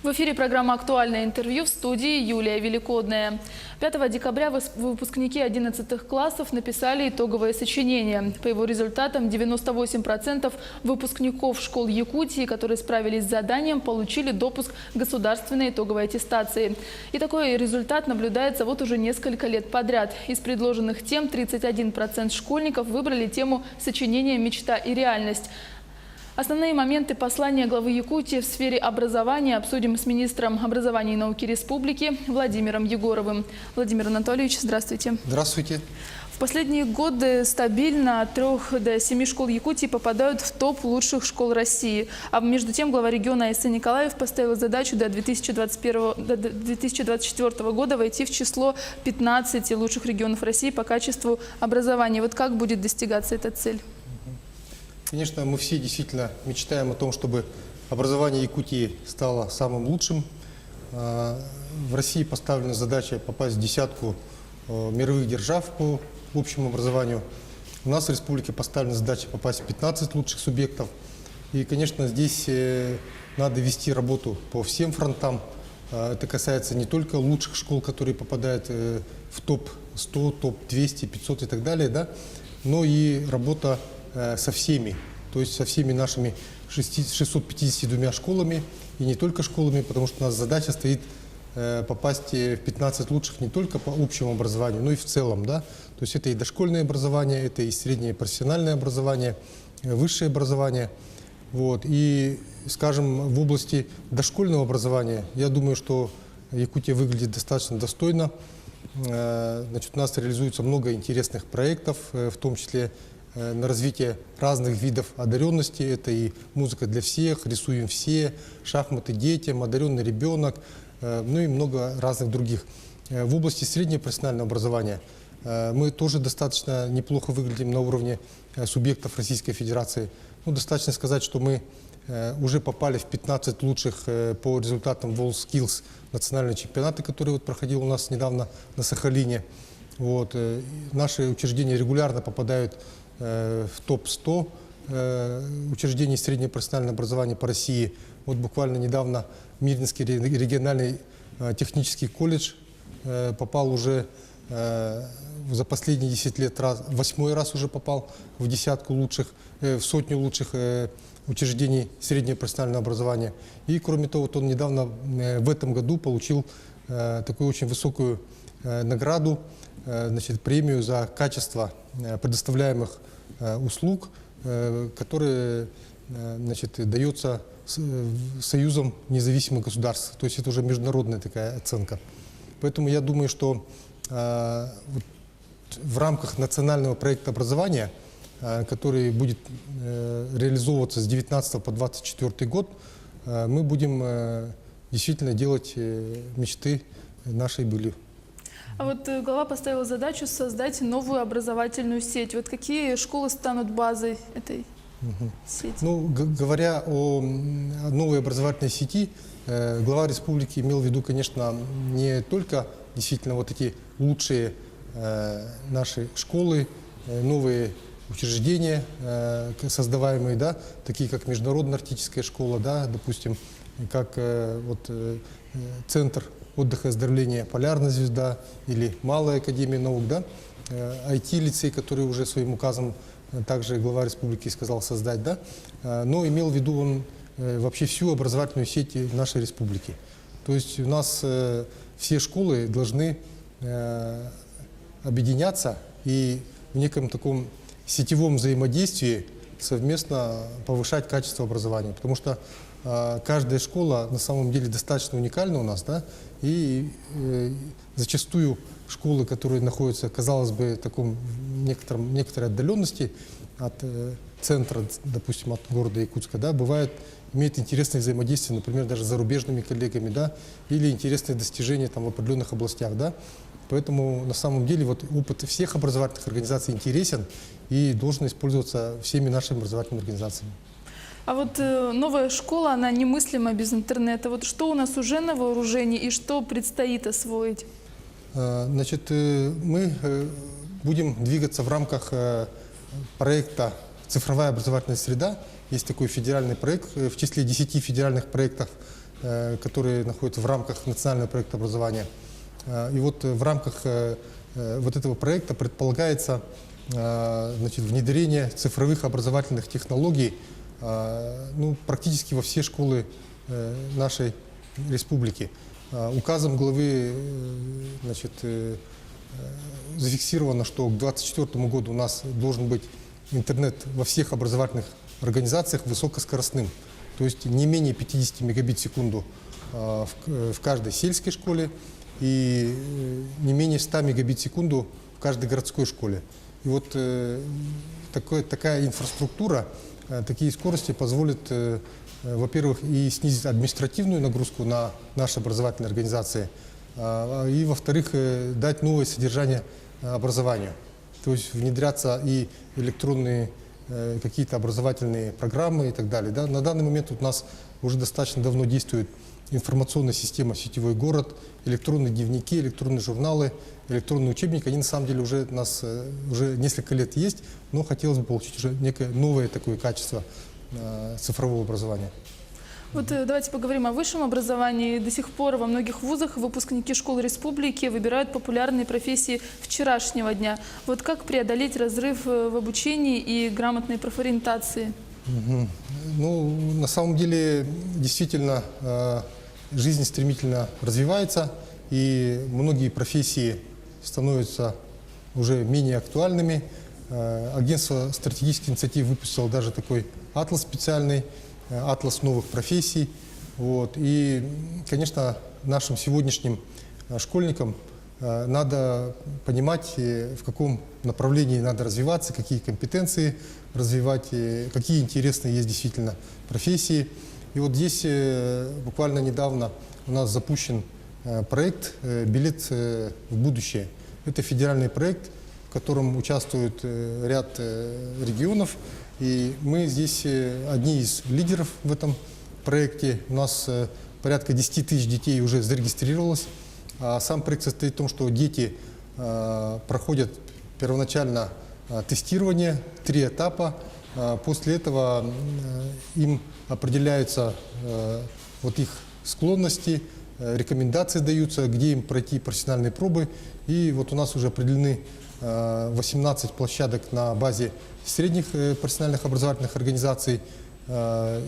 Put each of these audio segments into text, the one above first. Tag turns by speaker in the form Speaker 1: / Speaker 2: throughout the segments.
Speaker 1: В эфире программа «Актуальное интервью», в студии Юлия Великодная. 5 декабря выпускники 11 классов написали итоговое сочинение. По его результатам 98% выпускников школ Якутии, которые справились с заданием, получили допуск к государственной итоговой аттестации. И такой результат наблюдается вот уже несколько лет подряд. Из предложенных тем 31% школьников выбрали тему сочинения «Мечта и реальность». Основные моменты послания главы Якутии в сфере образования обсудим с министром образования и науки республики Владимиром Егоровым. Владимир Анатольевич, здравствуйте.
Speaker 2: Здравствуйте.
Speaker 1: В последние годы стабильно от 3 до 7 школ Якутии попадают в топ лучших школ России. А между тем глава региона Айсен Николаев поставил задачу до 2024 года войти в число 15 лучших регионов России по качеству образования. Вот как будет достигаться эта цель?
Speaker 2: Конечно, мы все действительно мечтаем о том, чтобы образование Якутии стало самым лучшим. В России поставлена задача попасть в десятку мировых держав по общему образованию. У нас в республике поставлена задача попасть в 15 лучших субъектов. И, конечно, здесь надо вести работу по всем фронтам. Это касается не только лучших школ, которые попадают в топ-100, топ-200, 500 и так далее, да, но и работа со всеми, то есть со всеми нашими 652 школами, и не только школами, потому что у нас задача стоит попасть в 15 лучших не только по общему образованию, но и в целом, да, то есть это и дошкольное образование, это и среднее профессиональное образование, высшее образование, вот, и, скажем, в области дошкольного образования, я думаю, что Якутия выглядит достаточно достойно. Значит, у нас реализуется много интересных проектов, в том числе на развитие разных видов одаренности. Это и музыка для всех, рисуем все, шахматы детям, одаренный ребенок, ну и много разных других. В области среднего профессионального образования мы тоже достаточно неплохо выглядим на уровне субъектов Российской Федерации. Ну, достаточно сказать, что мы уже попали в 15 лучших по результатам WorldSkills национального чемпионата, который вот проходил у нас недавно на Сахалине. Вот. Наши учреждения регулярно попадают в топ-100 учреждений среднего профессионального образования по России. Вот буквально недавно Мирнинский региональный технический колледж попал уже за последние 10 лет, 8-й раз уже попал в десятку лучших, в сотню лучших учреждений среднего профессионального образования. И кроме того, вот он недавно в этом году получил такую очень высокую награду, значит, премию за качество предоставляемых услуг, которые, значит, дается Союзом независимых государств. То есть это уже международная такая оценка. Поэтому я думаю, что в рамках национального проекта образования, который будет реализовываться с 19 по 24 год, мы будем действительно делать мечты нашей былью.
Speaker 1: А вот глава поставила задачу создать новую образовательную сеть. Вот какие школы станут базой этой сети?
Speaker 2: Ну, говоря о новой образовательной сети, глава республики имел в виду, конечно, не только действительно вот эти лучшие наши школы, новые учреждения, создаваемые, да, такие как Международная артистическая школа, да, допустим, как вот Центр отдыха и оздоровления «Полярная звезда» или Малая академия наук, да, IT-лицей, который уже своим указом также глава республики сказал создать, да, но имел в виду он вообще всю образовательную сеть нашей республики. То есть у нас все школы должны объединяться и в неком таком сетевом взаимодействии совместно повышать качество образования, потому что каждая школа на самом деле достаточно уникальна у нас, да, и зачастую школы, которые находятся, казалось бы, в таком некоторой отдаленности от центра, допустим, от города Якутска, да, бывает, имеют интересные взаимодействия, например, даже с зарубежными коллегами, да, или интересные достижения там в определенных областях, да. Поэтому на самом деле вот опыт всех образовательных организаций интересен и должен использоваться всеми нашими образовательными организациями.
Speaker 1: А вот новая школа, она немыслима без интернета. Вот что у нас уже на вооружении и что предстоит освоить?
Speaker 2: Значит, мы будем двигаться в рамках проекта «Цифровая образовательная среда». Есть такой федеральный проект, в числе 10 федеральных проектов которые находятся в рамках национального проекта образования. И вот в рамках вот этого проекта предполагается значит, внедрение цифровых образовательных технологий ну, практически во все школы нашей республики. Указом главы значит, зафиксировано, что к 2024 году у нас должен быть интернет во всех образовательных организациях высокоскоростным, то есть не менее 50 мегабит в секунду в каждой сельской школе и не менее 100 мегабит в секунду в каждой городской школе. И вот такая инфраструктура, такие скорости позволят, во-первых, и снизить административную нагрузку на наши образовательные организации, и, во-вторых, дать новое содержание образованию. То есть внедряться и электронные какие-то образовательные программы и так далее. Да? На данный момент у нас уже достаточно давно действует информационная система «Сетевой город», электронные дневники, электронные журналы, электронные учебники. Они на самом деле уже у нас уже несколько лет есть, но хотелось бы получить уже некое новое такое качество цифрового образования.
Speaker 1: Вот давайте поговорим о высшем образовании. До сих пор во многих вузах выпускники школ республики выбирают популярные профессии вчерашнего дня. Вот как преодолеть разрыв в обучении и грамотной профориентации?
Speaker 2: Ну, на самом деле, действительно, жизнь стремительно развивается, и многие профессии становятся уже менее актуальными. Агентство стратегических инициатив выпустило даже такой атлас специальный, атлас новых профессий. Вот. И, конечно, нашим сегодняшним школьникам надо понимать, в каком направлении надо развиваться, какие компетенции развивать, какие интересные есть действительно профессии. И вот здесь буквально недавно у нас запущен проект «Билет в будущее». Это федеральный проект, в котором участвует ряд регионов. И мы здесь одни из лидеров в этом проекте. У нас порядка 10 тысяч детей уже зарегистрировалось. А сам проект состоит в том, что дети проходят первоначально тестирование, 3 этапа. После этого им определяются вот их склонности, рекомендации даются, где им пройти профессиональные пробы. И вот у нас уже определены 18 площадок на базе средних профессиональных образовательных организаций.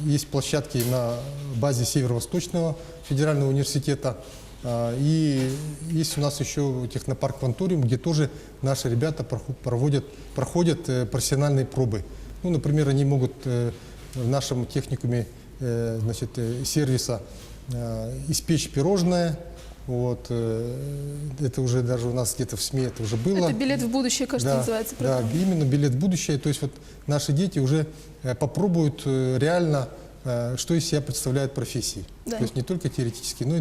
Speaker 2: Есть площадки на базе Северо-Восточного федерального университета. И есть у нас еще технопарк «Ванториум», где тоже наши ребята проходят профессиональные пробы. Ну, например, они могут в нашем техникуме значит, сервиса испечь пирожное. Вот, это уже даже у нас где-то в СМИ это уже было.
Speaker 1: Это билет в будущее, кажется,
Speaker 2: да,
Speaker 1: называется.
Speaker 2: Да, именно билет в будущее. То есть вот наши дети уже попробуют реально, что из себя представляют профессии.
Speaker 1: Да.
Speaker 2: То есть не только теоретически, но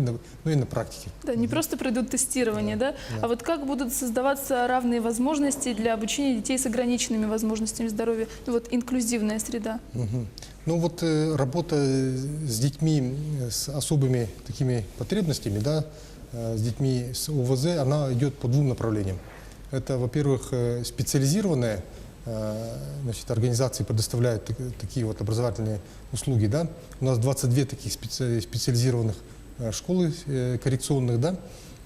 Speaker 2: и на практике.
Speaker 1: Да, не просто пройдут тестирование, да? А вот как будут создаваться равные возможности для обучения детей с ограниченными возможностями здоровья? Ну, вот инклюзивная среда.
Speaker 2: Ну вот работа с детьми с особыми такими потребностями, да, с детьми с ОВЗ, она идет по 2 направлениям. Это, во-первых, специализированные значит, организации предоставляют такие вот образовательные услуги. Да. У нас 22 таких специализированных школы коррекционных, да,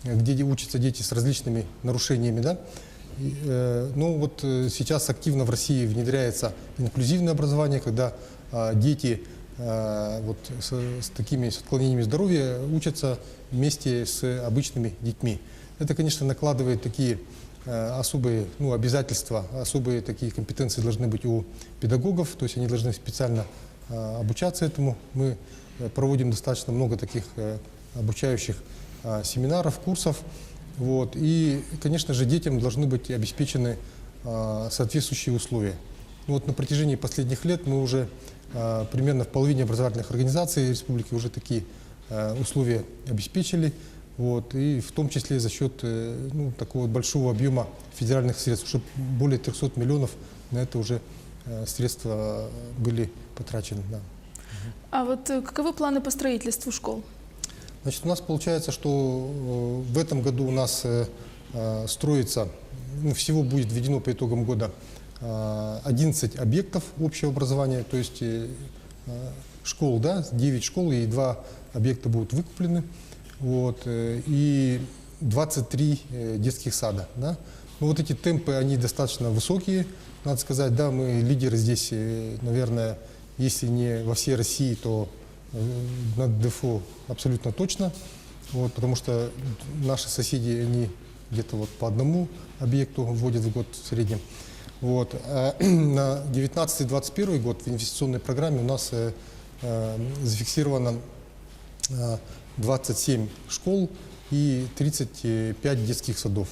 Speaker 2: где учатся дети с различными нарушениями. Да. Ну вот сейчас активно в России внедряется инклюзивное образование, когда дети вот с такими отклонениями здоровья учатся вместе с обычными детьми. Это, конечно, накладывает такие особые обязательства, особые такие компетенции должны быть у педагогов, то есть они должны специально обучаться этому. Мы проводим достаточно много таких обучающих семинаров, курсов. Вот. И, конечно же, детям должны быть обеспечены соответствующие условия. Вот на протяжении последних лет мы уже примерно в половине образовательных организаций республики уже такие условия обеспечили. Вот, и в том числе за счет такого большого объема федеральных средств, уже более 300 миллионов на это уже средства были потрачены. Да.
Speaker 1: А вот каковы планы по строительству школ?
Speaker 2: Значит, у нас получается, что в этом году у нас строится, всего будет введено по итогам года 11 объектов общего образования, то есть школ, да, 9 школ и 2 объекта будут выкуплены, вот, и 23 детских сада, да. Ну, вот эти темпы, они достаточно высокие, надо сказать, да, мы лидеры здесь, наверное, если не во всей России, то на ДФО абсолютно точно, вот, потому что наши соседи, они где-то вот по одному объекту вводят в год в среднем. Вот. А на 19-21 год в инвестиционной программе у нас зафиксировано 27 школ и 35 детских садов.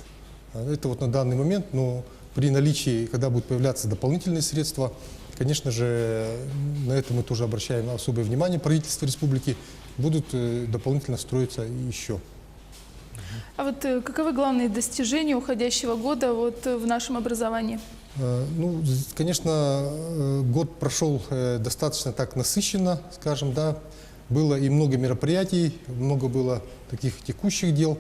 Speaker 2: Это вот на данный момент, но при наличии, когда будут появляться дополнительные средства, конечно же, на это мы тоже обращаем особое внимание. Правительство республики будут дополнительно строиться еще.
Speaker 1: А вот каковы главные достижения уходящего года вот в нашем образовании?
Speaker 2: Ну, конечно, год прошел достаточно так насыщенно, скажем, да. Было и много мероприятий, много было таких текущих дел.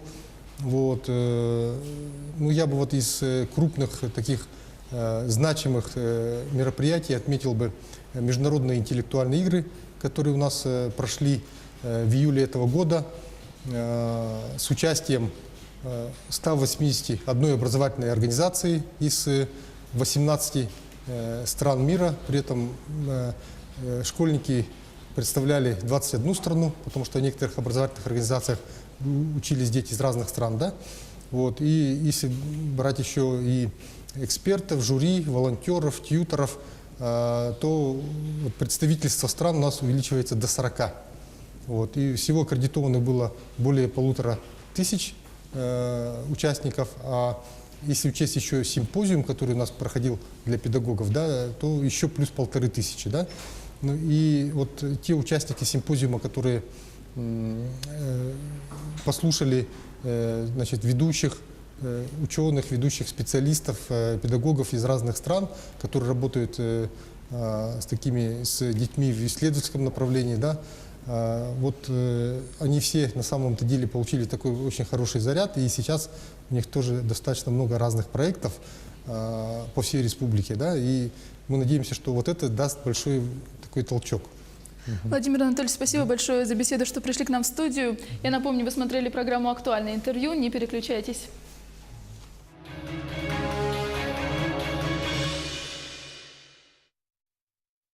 Speaker 2: Вот. Ну, я бы вот из крупных таких значимых мероприятий отметил бы международные интеллектуальные игры, которые у нас прошли в июле этого года с участием 181 образовательной организации из 18 стран мира. При этом школьники представляли 21 страну, потому что в некоторых образовательных организациях учились дети из разных стран, да? Вот. И если брать еще и экспертов, жюри, волонтеров, тьюторов, то представительство стран у нас увеличивается до 40. Вот. И всего аккредитованных было более 1500 участников, а если учесть еще симпозиум, который у нас проходил для педагогов, да, то еще плюс 1500, да? Ну, и вот те участники симпозиума, которые послушали, значит, ведущих ученых, ведущих специалистов, педагогов из разных стран, которые работают с детьми в исследовательском направлении, да, вот они все на самом-то деле получили такой очень хороший заряд, и сейчас у них тоже достаточно много разных проектов по всей республике, да, и мы надеемся, что вот это даст большой такой толчок.
Speaker 1: Владимир Анатольевич, спасибо большое за беседу, что пришли к нам в студию. Я напомню, вы смотрели программу «Актуальное интервью». Не переключайтесь.